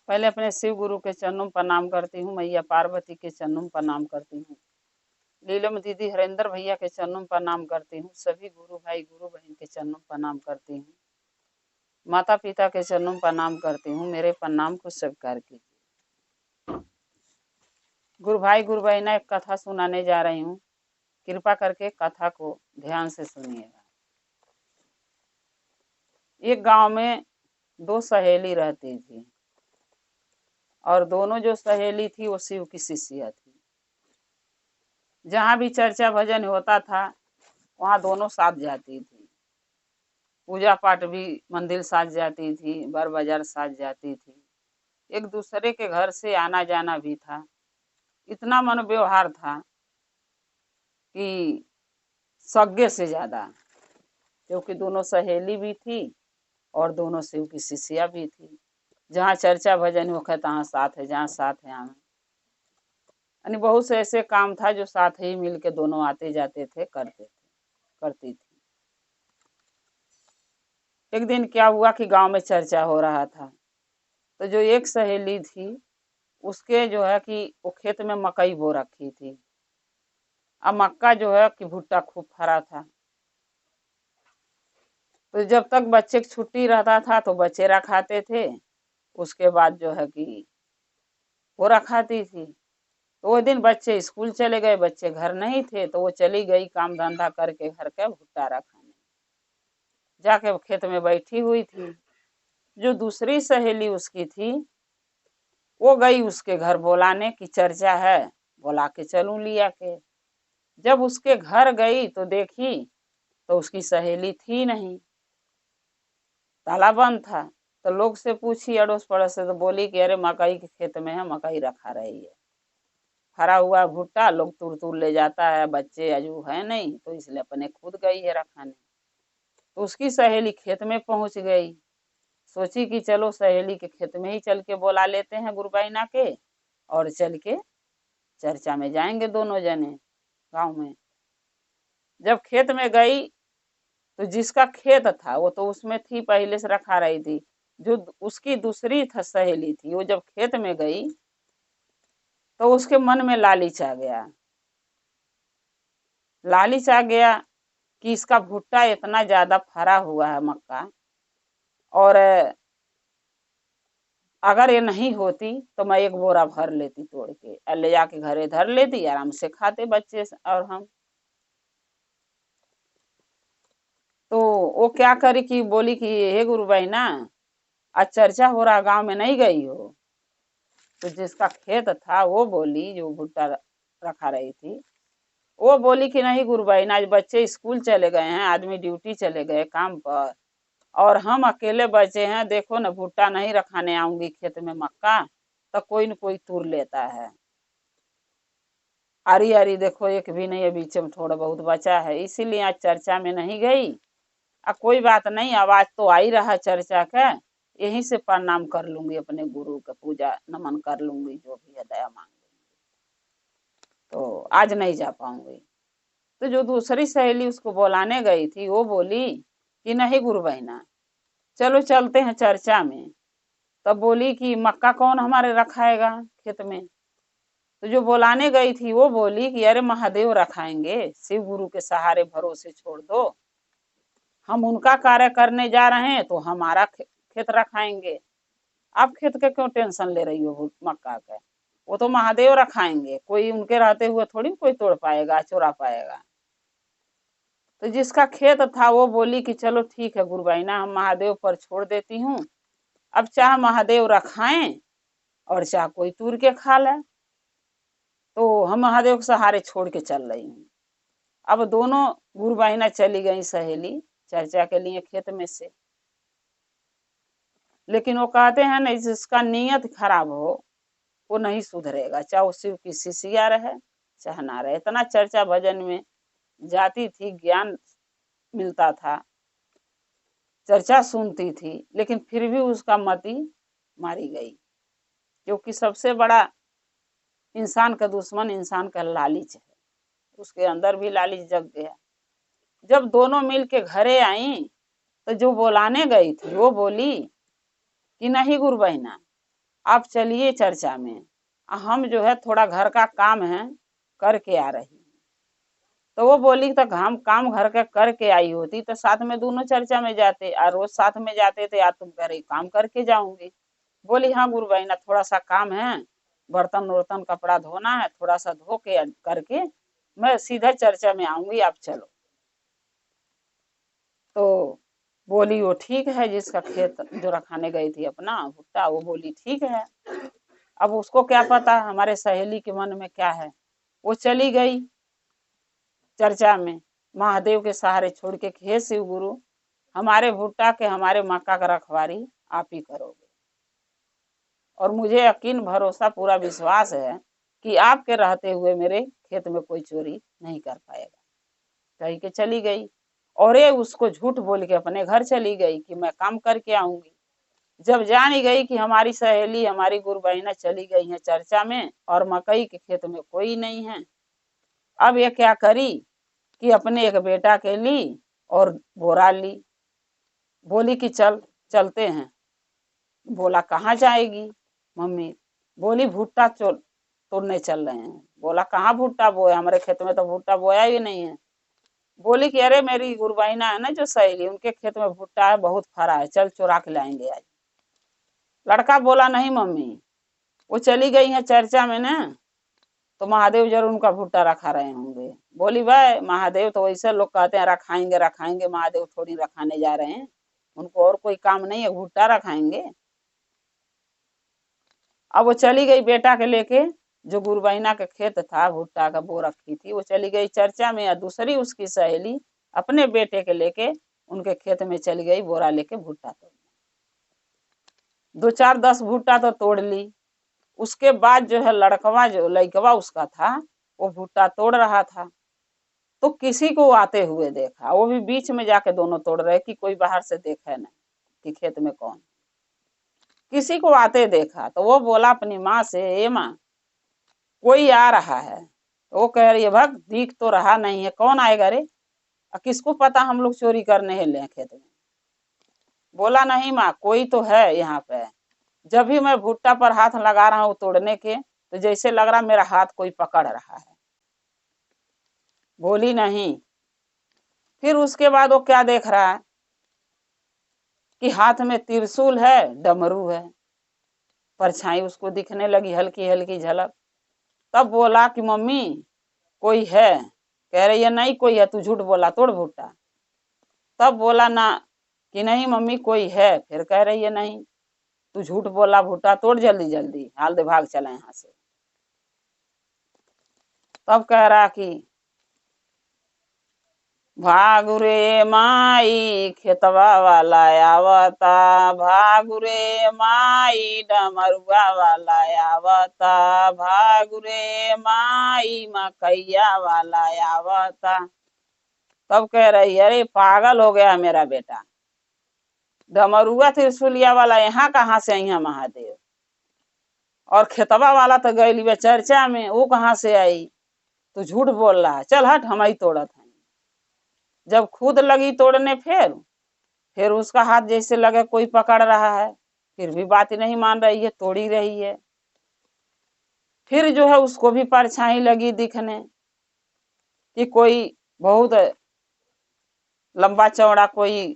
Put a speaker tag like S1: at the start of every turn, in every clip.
S1: पहले अपने शिव गुरु के चरणों में प्रणाम करती हूँ, मैया पार्वती के चरणों में प्रणाम करती हूँ, लीलम दीदी हरेंद्र भैया के चरणों में प्रणाम करती हूँ, सभी गुरु भाई गुरु बहन के चरणों में प्रणाम करती हूँ, माता पिता के चरणों में प्रणाम करती हूँ। मेरे प्रणाम को स्वीकार कीजिए। गुरु भाई गुरु बहन, एक कथा सुनाने जा रही हूँ, कृपा करके कथा को ध्यान से सुनिएगा। एक गांव में दो सहेली रहती थी और दोनों जो सहेली थी वो शिव की शिष्या थी। जहाँ भी चर्चा भजन होता था वहाँ दोनों साथ जाती थी, पूजा पाठ भी मंदिर साथ जाती थी, बर बाजार साथ जाती थी, एक दूसरे के घर से आना जाना भी था। इतना मन व्यवहार था कि सगे से ज्यादा, क्योंकि दोनों सहेली भी थी और दोनों शिव की शिष्या भी थी। जहाँ चर्चा भजन होता तहाँ साथ है, जहाँ साथ है यहाँ। यानी बहुत से ऐसे काम था जो साथ ही मिल के दोनों आते जाते थे, करती थी। एक दिन क्या हुआ कि गांव में चर्चा हो रहा था, तो जो एक सहेली थी उसके जो है कि वो खेत में मकई बो रखी थी। अब मक्का जो है कि भुट्टा खूब फरा था, तो जब तक बच्चे की छुट्टी रहता था तो बच्चे रखाते थे, उसके बाद जो है कि वो रखाती थी। तो वो दिन बच्चे स्कूल चले गए, बच्चे घर नहीं थे, तो वो चली गई काम धंधा करके घर के भुट्टा रखाने। जाके वो खेत में बैठी हुई थी। जो दूसरी सहेली उसकी थी वो गई उसके घर बुलाने की चर्चा है, बुला के चलूं लिया के। जब उसके घर गई तो देखी तो उसकी सहेली थी नहीं, ताला बंद था। तो लोग से पूछी अड़ोस पड़ोस से, तो बोली कि अरे मकई के खेत में है, मकई रखा रही है, फरा हुआ भुट्टा लोग तुर तुर ले जाता है, बच्चे अजू है नहीं, तो इसलिए अपने खुद गई है रखाने। तो उसकी सहेली खेत में पहुंच गई, सोची कि चलो सहेली के खेत में ही चल के बुला लेते हैं गुरबाइना के, और चल के चर्चा में जाएंगे दोनों जने गांव में। जब खेत में गई तो जिसका खेत था वो तो उसमें थी, पहले से रखा रही थी। जो उसकी दूसरी सहेली थी वो जब खेत में गई तो उसके मन में लालच आ गया। लालच आ गया कि इसका भुट्टा इतना ज्यादा फरा हुआ है मक्का, और अगर ये नहीं होती तो मैं एक बोरा भर लेती तोड़ के, ले जाके घरे धर लेती, आराम से खाते बच्चे और हम। तो वो क्या करी कि बोली कि हे गुरु भाई ना, आज चर्चा हो रहा, गांव में नहीं गई हो? तो जिसका खेत था वो बोली, जो भुट्टा रखा रही थी, वो बोली कि नहीं गुरु भाई ना, आज बच्चे स्कूल चले गए हैं, आदमी ड्यूटी चले गए काम पर, और हम अकेले बचे हैं, देखो ना भुट्टा नहीं रखाने आऊंगी खेत में मक्का तो कोई न कोई तुर लेता है। आरी आरी देखो एक भी नहीं है, बीच में थोड़ा बहुत बचा है, इसीलिए आज चर्चा में नहीं गई। अब कोई बात नहीं, आवाज तो आ ही रहा चर्चा का, यहीं से प्रणाम कर लूंगी, अपने गुरु का पूजा नमन कर लूंगी, जो भी है दया मांग लूंगी, तो आज नहीं जा पाऊंगी। तो जो दूसरी सहेली उसको बुलाने गई थी वो बोली कि नहीं गुरु बहना, चलो चलते हैं चर्चा में। तब बोली कि मक्का कौन हमारे रखाएगा खेत में? तो जो बुलाने गई थी वो बोली कि अरे महादेव रखाएंगे, शिव गुरु के सहारे भरोसे छोड़ दो, हम उनका कार्य करने जा रहे हैं तो हमारा खेत रखाएंगे, आप खेत के क्यों टेंशन ले रही हो मक्का का? वो तो महादेव रखाएंगे, कोई उनके रहते हुए थोड़ी कोई तोड़ पाएगा, चुरा पाएगा। तो जिसका खेत था वो बोली कि चलो ठीक है गुरुबाइना, हम महादेव पर छोड़ देती हूँ, अब चाहे महादेव रखाएं और चाहे कोई तूर के खा ले, तो हम महादेव के सहारे छोड़ के चल रही हूँ। अब दोनों गुरुबाइना चली गई सहेली चर्चा के लिए खेत में से। लेकिन वो कहते हैं ना, जिसका नीयत खराब हो वो नहीं सुधरेगा, चाहे वो शिव की शिष्या रहे चाहे ना रहे। इतना चर्चा भजन में जाती थी, ज्ञान मिलता था, चर्चा सुनती थी, लेकिन फिर भी उसका मति मारी गई, क्योंकि सबसे बड़ा इंसान का दुश्मन इंसान का लालच है, उसके अंदर भी लालच जग गया। जब दोनों मिल के घरे आई तो जो बुलाने गई थी वो बोली कि नहीं गुरु बहना, आप चलिए चर्चा में, हम जो है थोड़ा घर का काम है करके आ रही। तो वो बोली तो हम काम घर का करके आई होती तो साथ में दोनों चर्चा में जाते, और रोज साथ में जाते थे, आज तुम कह रही काम करके जाऊंगी। बोली हाँ गुरु बहना, थोड़ा सा काम है, बर्तन वर्तन कपड़ा धोना है, थोड़ा सा धो के करके मैं सीधा चर्चा में आऊंगी, आप चलो। तो बोली वो ठीक है, जिसका खेत जो रखाने गई थी अपना भुट्टा, वो बोली ठीक है। अब उसको क्या पता हमारे सहेली के मन में क्या है। वो चली गई चर्चा में, महादेव के सहारे छोड़ के, हे शिव गुरु, हमारे भुट्टा के हमारे मक्का का रखवारी आप ही करोगे, और मुझे यकीन भरोसा पूरा विश्वास है कि आपके रहते हुए मेरे खेत में कोई चोरी नहीं कर पाएगा। कही के चली गई, और ये उसको झूठ बोल के अपने घर चली गई कि मैं काम करके आऊंगी। जब जान गई कि हमारी सहेली हमारी गुरबहीना चली गई है चर्चा में, और मकई के खेत में कोई नहीं है, अब ये क्या करी कि अपने एक बेटा के ली और बोरा ली। बोली कि चलते हैं। बोला कहाँ जाएगी मम्मी? बोली भुट्टा तोड़ने चल रहे हैं। बोला कहाँ भुट्टा बोया? हमारे खेत में तो भुट्टा बोया ही नहीं है। बोली कि अरे मेरी गुरबहीना है ना जो सहेली, उनके खेत में भुट्टा है, बहुत फरा है, चल चुरा के लाएंगे आज। लड़का बोला नहीं मम्मी, वो चली गई है चर्चा में ना, तो महादेव जरूर उनका भुट्टा रखा रहे होंगे। बोली भाई महादेव तो वैसे लोग कहते हैं रखाएंगे रखाएंगे, महादेव थोड़ी रखाने जा रहे हैं, उनको और कोई काम नहीं है, भुट्टा रखाएंगे। अब वो चली गई बेटा के लेके, जो गुरबहीना का खेत था भुट्टा का बो रखी थी, वो चली गई चर्चा में, या दूसरी उसकी सहेली अपने बेटे के लेके उनके खेत में चली गई बोरा लेके भुट्टा तोड़ने। 2-4-10 भुट्टा तो तोड़ ली। उसके बाद जो है लड़कवा उसका था, वो भुट्टा तोड़ रहा था, तो किसी को आते हुए देखा, वो भी बीच में जाके दोनों तोड़ रहे कि कोई बाहर से देखे नहीं कि खेत में कौन। किसी को आते देखा तो वो बोला अपनी माँ से, ए माँ कोई आ रहा है। तो वो कह रही है भग दिख तो रहा नहीं है, कौन आएगा रे? किसको पता हम लोग चोरी करने हैं खेत में। बोला नहीं माँ कोई तो है यहाँ पे। जब भी मैं भुट्टा पर हाथ लगा रहा हूँ तोड़ने के, तो जैसे लग रहा मेरा हाथ कोई पकड़ रहा है। बोली नहीं। फिर उसके बाद वो क्या देख रहा है कि हाथ में त्रिशूल है, डमरू है, परछाई उसको दिखने लगी, हल्की हल्की झलक। तब बोला कि मम्मी कोई है? कह रही है नहीं कोई है, तू झूठ बोला, तोड़ भुट्टा। तब बोला ना कि नहीं मम्मी कोई है। फिर कह रही है नहीं तू झूठ बोला, भुट्टा तोड़ जल्दी जल्दी, हाल दे भाग चला यहाँ से। तब कह रहा कि भागु रे माई खेतवा वाला आवता, भागु रे माई डमरुआ वाला आवता, भागु रे माई मकैया वाला आवता। तब कह रही अरे पागल हो गया मेरा बेटा, डमरुआ त्रिशूलिया वाला यहाँ कहाँ से आई है महादेव, और खेतवा वाला तो गई चर्चा में, वो कहाँ से आई? तू झूठ बोल रहा है, चल हट, हम ही तोड़त है। जब खुद लगी तोड़ने, फिर उसका हाथ जैसे लगे कोई पकड़ रहा है, फिर भी बात नहीं मान रही है, तोड़ी रही है। फिर जो है उसको भी परछाई लगी दिखने कि कोई बहुत लंबा चौड़ा कोई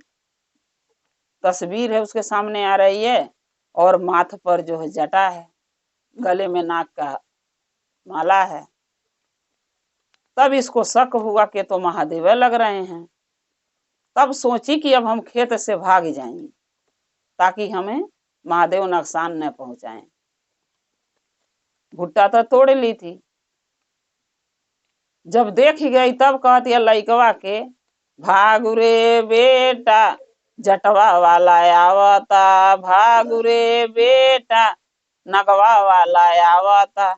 S1: तस्वीर है उसके सामने आ रही है, और माथ पर जो है जटा है, गले में नाक का माला है। तब इसको शक हुआ कि तो महादेव लग रहे हैं। तब सोची कि अब हम खेत से भाग जाएंगे ताकि हमें महादेव नुकसान न पहुंचाएं। भुट्टा तो तोड़ ली थी। जब देख गई तब कहती है लइकवा के, भागु रे बेटा जटवा वाला आवता, भागु रे बेटा नगवा वाला आवता।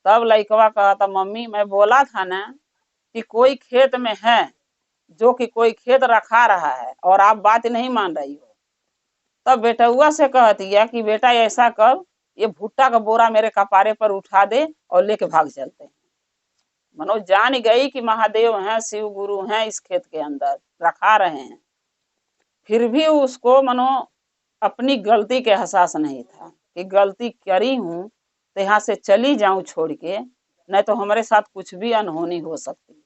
S1: तब लइकवा कहता मम्मी मैं बोला था ना कि कोई खेत में है, जो कि कोई खेत रखा रहा है, और आप बात नहीं मान रही हो। तब बेटुआ से कहती है कि बेटा ऐसा कर, ये भुट्टा का बोरा मेरे कपारे पर उठा दे और लेके भाग चलते हैं। मनो जान गई कि महादेव हैं, शिव गुरु हैं, इस खेत के अंदर रखा रहे हैं। फिर भी उसको मनो अपनी गलती के एहसास नहीं था। कि गलती करी हूँ तो यहाँ से चली जाऊं छोड़ के, नहीं तो हमारे साथ कुछ भी अनहोनी हो सकती है।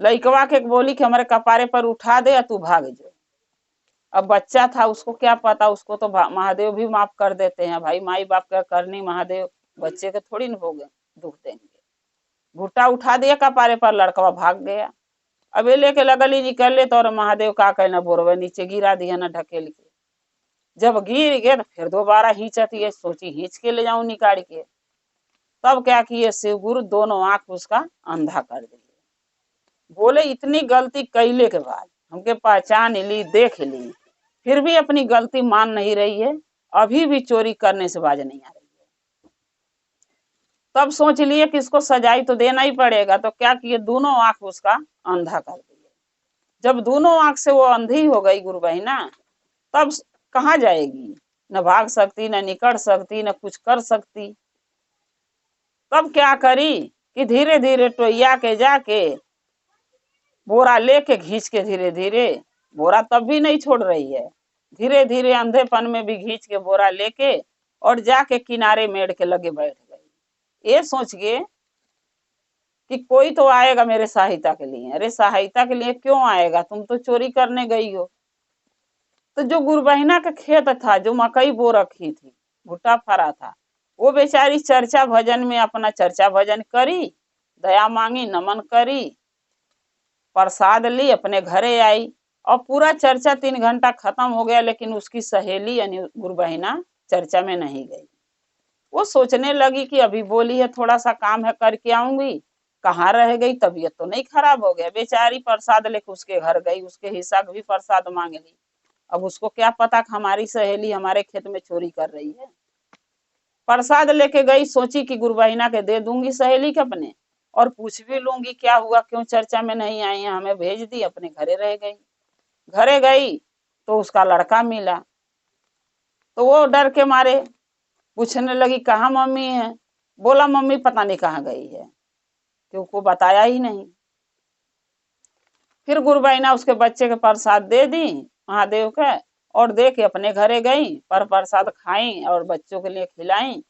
S1: लइकवा के बोली कि हमारे कपारे पर उठा दे या तू भाग जा। अब बच्चा था, उसको क्या पता, उसको तो महादेव भी माफ कर देते हैं भाई, माई बाप का करनी महादेव बच्चे के थोड़ी न हो गए दुख देंगे। भुट्टा उठा दिया कपारे पर, लड़कवा भाग गया। अब ये लेके लगली निकल ले तो और महादेव का कहना बोरवे नीचे गिरा दिया ना ढकेल के। जब गिर गए तो फिर दोबारा हिंचत, ये सोची हिंच के ले जाऊं निकाल के। तब क्या किए शिव गुरु, दोनों आंख उसका अंधा कर दिए। बोले इतनी गलती कैले के बाद हमके पहचान ली, देख ली, फिर भी अपनी गलती मान नहीं रही है, अभी भी चोरी करने से बाज नहीं आ रही है। तब सोच लिए कि इसको सजाई तो देना ही पड़ेगा, तो क्या किए, दोनों आंख उसका अंधा कर दिए। जब दोनों आंख से वो अंधी हो गई गुरु बहिना, तब कहाँ जाएगी, न भाग सकती, न निकल सकती, न कुछ कर सकती। तब क्या करी कि धीरे धीरे टोइया के जाके बोरा लेके खींच के, धीरे धीरे बोरा तब भी नहीं छोड़ रही है, धीरे धीरे अंधेपन में भी खींच के बोरा लेके और जाके किनारे मेड़ के लगे बैठ गई। ये सोच के कि कोई तो आएगा मेरे सहायता के लिए। अरे सहायता के लिए क्यों आएगा, तुम तो चोरी करने गई हो। तो जो गुरबहिना का खेत था, जो मकई बो रखी थी, भुट्टा फरा था, वो बेचारी चर्चा भजन में अपना चर्चा भजन करी, दया मांगी, नमन करी, प्रसाद ली, अपने घरे आई। और पूरा चर्चा 3 घंटा खत्म हो गया, लेकिन उसकी सहेली यानी गुरबहिना चर्चा में नहीं गई। वो सोचने लगी कि अभी बोली है थोड़ा सा काम है करके आऊंगी, कहाँ रह गई, तबीयत तो नहीं खराब हो गया। बेचारी प्रसाद लेके उसके घर गई, उसके हिस्सा भी प्रसाद मांग ली। अब उसको क्या पता कि हमारी सहेली हमारे खेत में चोरी कर रही है। प्रसाद लेके गई, सोची कि गुरबहिना के दे दूंगी सहेली के अपने, और पूछ भी लूंगी क्या हुआ, क्यों चर्चा में नहीं आई है, हमें भेज दी, अपने घरे रह गई। घरे गई तो उसका लड़का मिला, तो वो डर के मारे पूछने लगी कहाँ मम्मी है। बोला मम्मी पता नहीं कहाँ गई है, क्योंकि बताया ही नहीं। फिर गुरबहिना उसके बच्चे के प्रसाद दे दी महादेव के, और दे के अपने घरे गई, पर प्रसाद खाई और बच्चों के लिए खिलाई।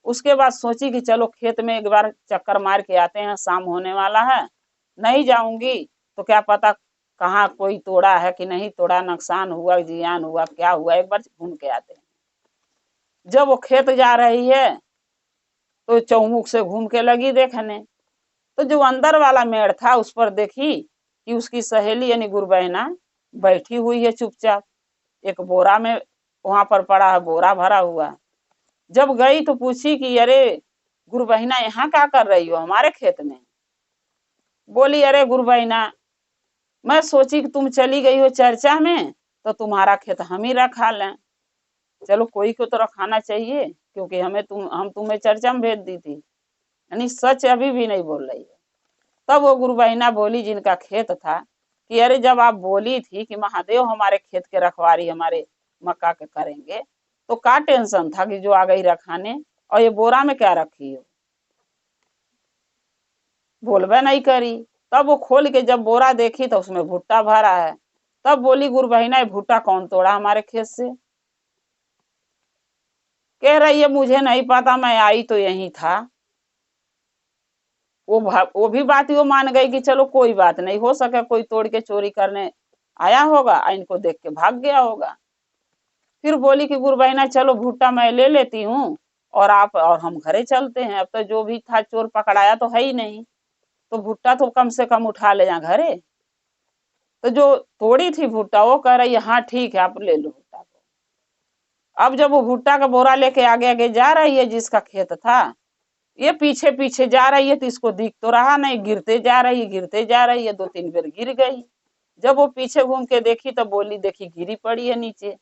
S1: उसके बाद सोची कि चलो खेत में एक बार चक्कर मार के आते हैं, शाम होने वाला है, नहीं जाऊंगी तो क्या पता कहाँ कोई तोड़ा है कि नहीं तोड़ा, नुकसान हुआ जियान हुआ क्या हुआ, एक बार घूम के आते हैं। जब वो खेत जा रही है तो चौमुख से घूम के लगी देखने, तो जो अंदर वाला मेड़ था उस पर देखी कि उसकी सहेली यानी गुरबहिना बैठी हुई है चुपचाप, एक बोरा में वहां पर पड़ा है, बोरा भरा हुआ। जब गई तो पूछी कि अरे गुरबहिना यहाँ क्या कर रही हो हमारे खेत में। बोली अरे गुरबहिना, मैं सोची कि तुम चली गई हो चर्चा में तो तुम्हारा खेत हम ही रखा लें, चलो कोई को तो रखाना चाहिए, क्योंकि हम तुम्हें चर्चा में भेज दी थी। यानी सच अभी भी नहीं बोल रही है। तब वो गुरबहिना बोली जिनका खेत था कि अरे जब आप बोली थी कि महादेव हमारे खेत के रखवारी हमारे मक्का के करेंगे, तो क्या टेंशन था कि जो आ गई रखाने, और ये बोरा में क्या रखी हो, बोलबे नहीं करी। तब वो खोल के जब बोरा देखी तो उसमें भुट्टा भरा है। तब बोली गुरबहिना भुट्टा कौन तोड़ा हमारे खेत से। कह रही है मुझे नहीं पता, मैं आई तो यही था। वो भी बात वो मान गई कि चलो कोई बात नहीं, हो सके कोई तोड़ के चोरी करने आया होगा, इनको देख के भाग गया होगा। फिर बोली कि गुरबहिना चलो भुट्टा मैं ले लेती हूँ और आप और हम घरे चलते हैं, अब तो जो भी था चोर पकड़ाया तो है ही नहीं, तो भुट्टा तो कम से कम उठा ले जा घरे। तो जो तोड़ी थी भुट्टा वो कह रही है हाँ ठीक है आप ले लो भुट्टा को। अब जब वो भुट्टा का बोरा लेके आगे आगे जा रही है जिसका खेत था, ये पीछे पीछे जा रही है, तो इसको दिख तो रहा नहीं, गिरते जा रही है गिरते जा रही है, 2-3 बार गिर गई। जब वो पीछे घूम के देखी तो बोली देखी गिरी पड़ी है नीचे।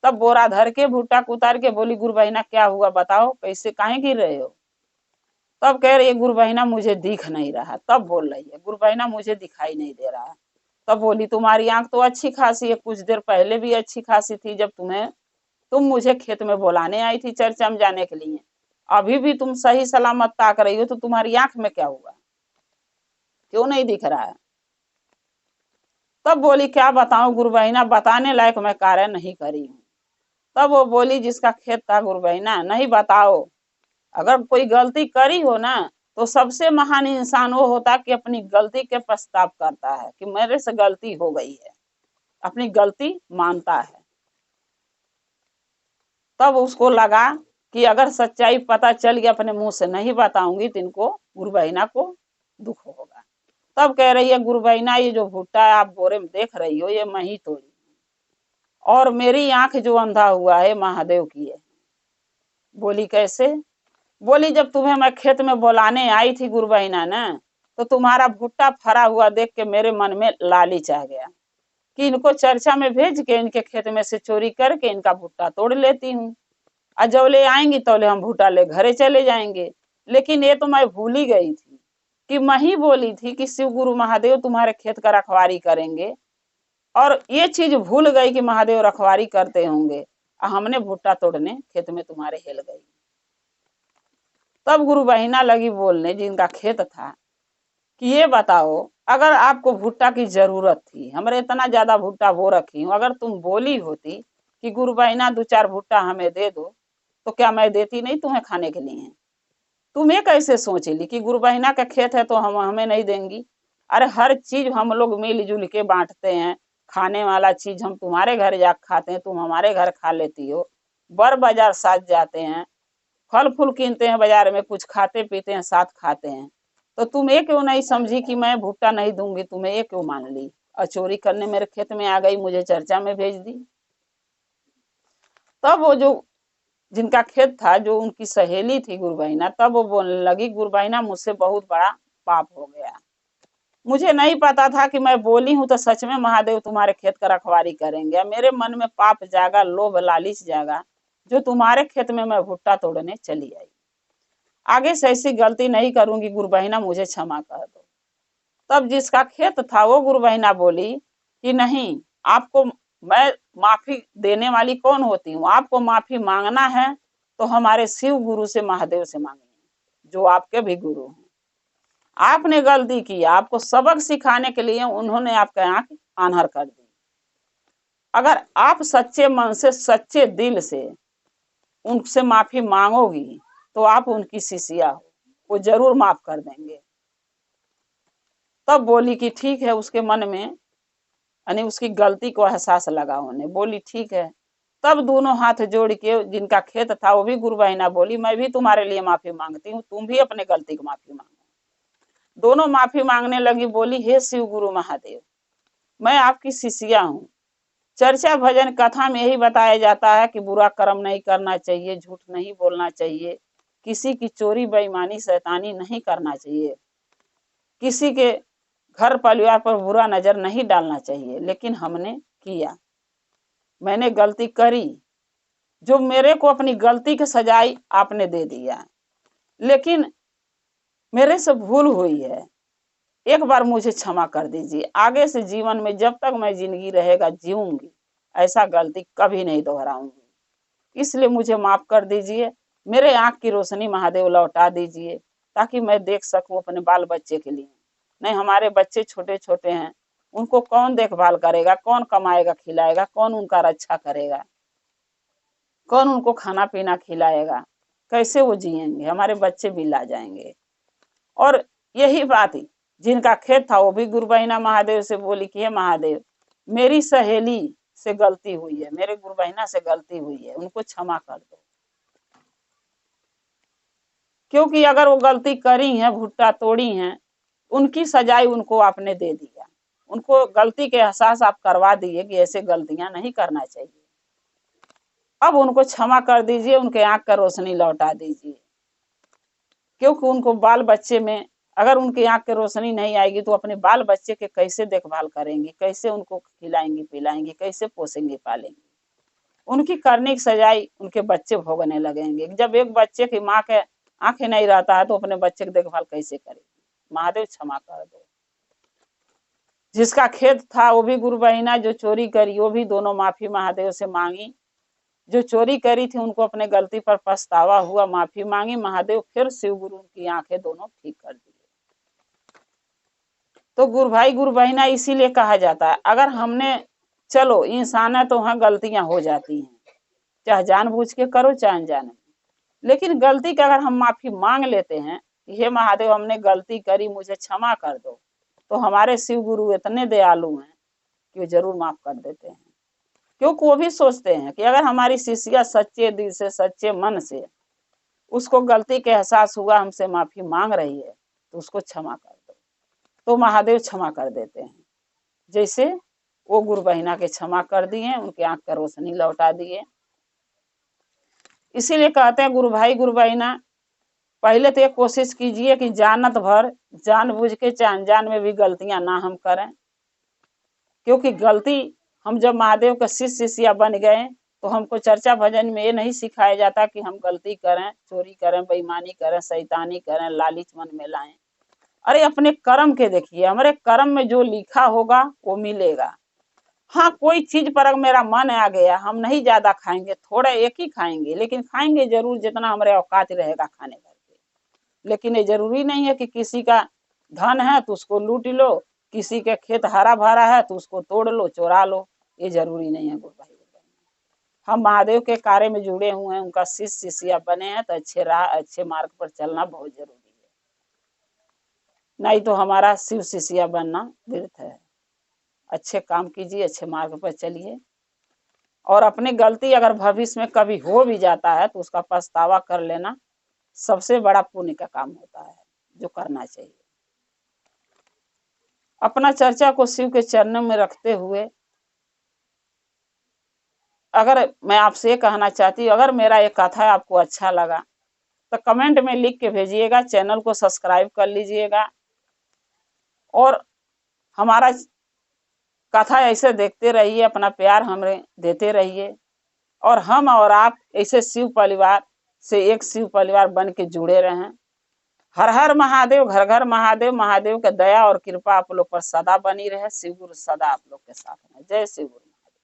S1: तब बोरा धर के भुट्टा को उतार के बोली गुरबहिना क्या हुआ बताओ, कैसे काहे गिर रहे हो। तब कह रही है गुरबहिना मुझे दिख नहीं रहा। तब बोल रही है गुरबहिना मुझे दिखाई नहीं दे रहा। तब बोली तुम्हारी आंख तो अच्छी खासी है, कुछ देर पहले भी अच्छी खासी थी जब तुम मुझे खेत में बुलाने आई थी चर्चा में जाने के लिए, अभी भी तुम सही सलामत ताक रही हो, तो तुम्हारी आंख में क्या हुआ, क्यों नहीं दिख रहा है। तब बोली क्या बताऊं गुरबहिना, बताने लायक मैं कार्य नहीं करी हूँ। तब वो बोली जिसका खेत था गुरु बहिना, नहीं बताओ, अगर कोई गलती करी हो ना तो सबसे महान इंसान वो होता कि अपनी गलती के पश्चाताप करता है कि मेरे से गलती हो गई है, अपनी गलती मानता है। तब उसको लगा कि अगर सच्चाई पता चल गया अपने मुंह से नहीं बताऊंगी तो इनको गुरु बहिना को दुख होगा। तब कह रही है गुरु बहिना, ये जो भुट्टा आप बोरे में देख रही हो ये मैं ही तोड़ी, और मेरी आंख जो अंधा हुआ है महादेव की है। बोली कैसे? बोली जब तुम्हें मैं खेत में बुलाने आई थी गुरु बहिना ना, तो तुम्हारा भुट्टा फरा हुआ देख के मेरे मन में लालच आ गया कि इनको चर्चा में भेज के इनके खेत में से चोरी करके इनका भुट्टा तोड़ लेती हूँ, और जब ले आएंगी तौले हम भुट्टा ले घरे चले जाएंगे। लेकिन ये तो मैं भूल ही गई थी कि मैं ही बोली थी कि शिव गुरु महादेव तुम्हारे खेत का रखवारी करेंगे, और ये चीज भूल गई कि महादेव रखवारी करते होंगे, हमने भुट्टा तोड़ने खेत में तुम्हारे हिल गई। तब गुरु बहिना लगी बोलने जिनका खेत था कि ये बताओ, अगर आपको भुट्टा की जरूरत थी, हमरे इतना ज्यादा भुट्टा बो रखी हूँ, अगर तुम बोली होती कि गुरु बहिना 2-4 भुट्टा हमें दे दो, तो क्या मैं देती नहीं तुम्हें खाने के लिए? तुम्हें कैसे सोच ली कि गुरु बहिना का खेत है तो हम हमें नहीं देंगी? अरे हर चीज हम लोग मिलजुल के बांटते हैं, खाने वाला चीज हम तुम्हारे घर जा खाते हैं, तुम हमारे घर खा लेती हो, बर बाजार साथ जाते हैं, फल फूल कीनते हैं बाजार में, कुछ खाते पीते हैं साथ खाते हैं, तो तुम ये क्यों नहीं समझी कि मैं भुट्टा नहीं दूंगी? तुम्हें ये क्यों मान ली और चोरी करने मेरे खेत में आ गई, मुझे चर्चा में भेज दी? तब वो जो जिनका खेत था, जो उनकी सहेली थी गुरु बहिना, तब वो बोलने लगी गुरु बहिना मुझसे बहुत बड़ा पाप हो गया, मुझे नहीं पता था कि मैं बोली हूँ तो सच में महादेव तुम्हारे खेत का रखवारी करेंगे, मेरे मन में पाप जागा, लोभ लालच जागा, जो तुम्हारे खेत में मैं भुट्टा तोड़ने चली आई। आगे से ऐसी गलती नहीं करूंगी गुरु बहिना, मुझे क्षमा कर दो। तब जिसका खेत था वो गुरु बहिना बोली कि नहीं, आपको मैं माफी देने वाली कौन होती हूँ, आपको माफी मांगना है तो हमारे शिव गुरु से, महादेव से मांगिए, जो आपके भी गुरु हैं। आपने गलती की, आपको सबक सिखाने के लिए उन्होंने आपके आंख आन्हर कर दी। अगर आप सच्चे मन से, सच्चे दिल से उनसे माफी मांगोगी तो आप उनकी शिष्या हो, वो जरूर माफ कर देंगे। तब बोली कि ठीक है, उसके मन में यानी उसकी गलती को एहसास लगा होने, बोली ठीक है। तब दोनों हाथ जोड़ के, जिनका खेत था वो भी गुरु बहिना बोली मैं भी तुम्हारे लिए माफी मांगती हूँ, तुम भी अपने गलती की माफी मांगो। दोनों माफी मांगने लगी, बोली हे शिव गुरु महादेव, मैं आपकी शिष्या हूँ, चर्चा भजन कथा में यही बताया जाता है कि बुरा कर्म नहीं करना चाहिए, झूठ नहीं बोलना चाहिए, किसी की चोरी बेईमानी शैतानी नहीं करना चाहिए, किसी के घर परिवार पर बुरा नजर नहीं डालना चाहिए। लेकिन हमने किया, मैंने गलती करी, जो मेरे को अपनी गलती की सजाई आपने दे दिया, लेकिन मेरे से भूल हुई है, एक बार मुझे क्षमा कर दीजिए, आगे से जीवन में जब तक मैं जिंदगी रहेगा जीऊंगी ऐसा गलती कभी नहीं दोहराऊंगी, इसलिए मुझे माफ कर दीजिए, मेरे आंख की रोशनी महादेव लौटा दीजिए ताकि मैं देख सकूं अपने बाल बच्चे के लिए। नहीं, हमारे बच्चे छोटे छोटे हैं, उनको कौन देखभाल करेगा, कौन कमाएगा खिलाएगा, कौन उनका रक्षा करेगा, कौन उनको खाना पीना खिलाएगा, कैसे वो जिएंगे, हमारे बच्चे भी ला जाएंगे। और यही बात ही जिनका खेत था वो भी गुरु बहिना महादेव से बोली कि हे महादेव, मेरी सहेली से गलती हुई है, मेरे गुरु बहिना से गलती हुई है, उनको क्षमा कर दो, क्योंकि अगर वो गलती करी है, भुट्टा तोड़ी हैं, उनकी सजाई उनको आपने दे दिया, उनको गलती के एहसास आप करवा दिए कि ऐसे गलतियां नहीं करना चाहिए। अब उनको क्षमा कर दीजिए, उनके आंख का रोशनी लौटा दीजिए, क्योंकि उनको बाल बच्चे में अगर उनकी आंख की रोशनी नहीं आएगी तो अपने बाल बच्चे के कैसे देखभाल करेंगी, कैसे उनको खिलाएंगी पिलाएंगी, कैसे पोसेंगे पालेंगे? उनकी करने की सजाई उनके बच्चे भोगने लगेंगे। जब एक बच्चे की माँ के आंखें नहीं रहता है तो अपने बच्चे की देखभाल कैसे करेगी? महादेव क्षमा कर दो। जिसका खेत था वो भी गुरु बहिना, जो चोरी करी वो भी दोनों माफी महादेव से मांगी, जो चोरी करी थी उनको अपने गलती पर पछतावा हुआ, माफी मांगी, महादेव फिर शिव गुरु की आंखें दोनों ठीक कर दी। तो गुरु भाई गुरु बहिना इसीलिए कहा जाता है, अगर हमने, चलो इंसान है तो वहां गलतियां हो जाती हैं, चाहे जानबूझ के करो चाहे अनजाने में। लेकिन गलती का अगर हम माफी मांग लेते हैं, हे महादेव हमने गलती करी, मुझे क्षमा कर दो, तो हमारे शिव गुरु इतने दयालु हैं कि वो जरूर माफ कर देते हैं। क्योंकि वो भी सोचते हैं कि अगर हमारी शिष्या सच्चे दिल से सच्चे मन से उसको गलती के एहसास हुआ, हमसे माफी मांग रही है, तो उसको क्षमा कर दो, तो महादेव क्षमा कर देते हैं। जैसे वो गुरु बहिना के क्षमा कर दिए, उनके आंख का रोशनी लौटा दिए। इसीलिए कहते हैं गुरु भाई गुरु बहिना, पहले तो ये कोशिश कीजिए कि जानत भर जानबूझ के चाहे अनजान में भी गलतियां ना हम करें। क्योंकि गलती, हम जब महादेव के शिष्य शिष्या बन गए तो हमको चर्चा भजन में ये नहीं सिखाया जाता कि हम गलती करें, चोरी करें, बेईमानी करें, शैतानी करें, लालच मन में लाएं। अरे अपने कर्म के देखिए, हमारे कर्म में जो लिखा होगा वो मिलेगा। हाँ, कोई चीज पर अगर मेरा मन आ गया, हम नहीं ज्यादा खाएंगे, थोड़ा एक ही खाएंगे, लेकिन खाएंगे जरूर जितना हमारे औकात रहेगा खाने भर के। लेकिन ये जरूरी नहीं है कि किसी का धन है तो उसको लूट लो, किसी के खेत हरा भरा है तो उसको तोड़ लो, चोरा लो, ये जरूरी नहीं है गुरु भाई। हम महादेव के कार्य में जुड़े हुए हैं, उनका शिष्य शिष्या बने हैं, तो अच्छे राह अच्छे मार्ग पर चलना बहुत जरूरी है। नहीं तो हमारा शिव शिष्या बनना व्यर्थ है। अच्छे काम कीजिए, अच्छे मार्ग पर चलिए, और अपनी गलती अगर भविष्य में कभी हो भी जाता है तो उसका पछतावा कर लेना सबसे बड़ा पुण्य का काम होता है, जो करना चाहिए। अपना चर्चा को शिव के चरणों में रखते हुए अगर मैं आपसे ये कहना चाहती हूँ, अगर मेरा ये कथा आपको अच्छा लगा तो कमेंट में लिख के भेजिएगा, चैनल को सब्सक्राइब कर लीजिएगा, और हमारा कथा ऐसे देखते रहिए, अपना प्यार हमें देते रहिए, और हम और आप ऐसे शिव परिवार से एक शिव परिवार बन के जुड़े रहें। हर हर महादेव, घर घर महादेव। महादेव का दया और कृपा आप लोग पर सदा बनी रहे। शिव गुरु सदा आप लोग के साथ में। जय शिव गुरु।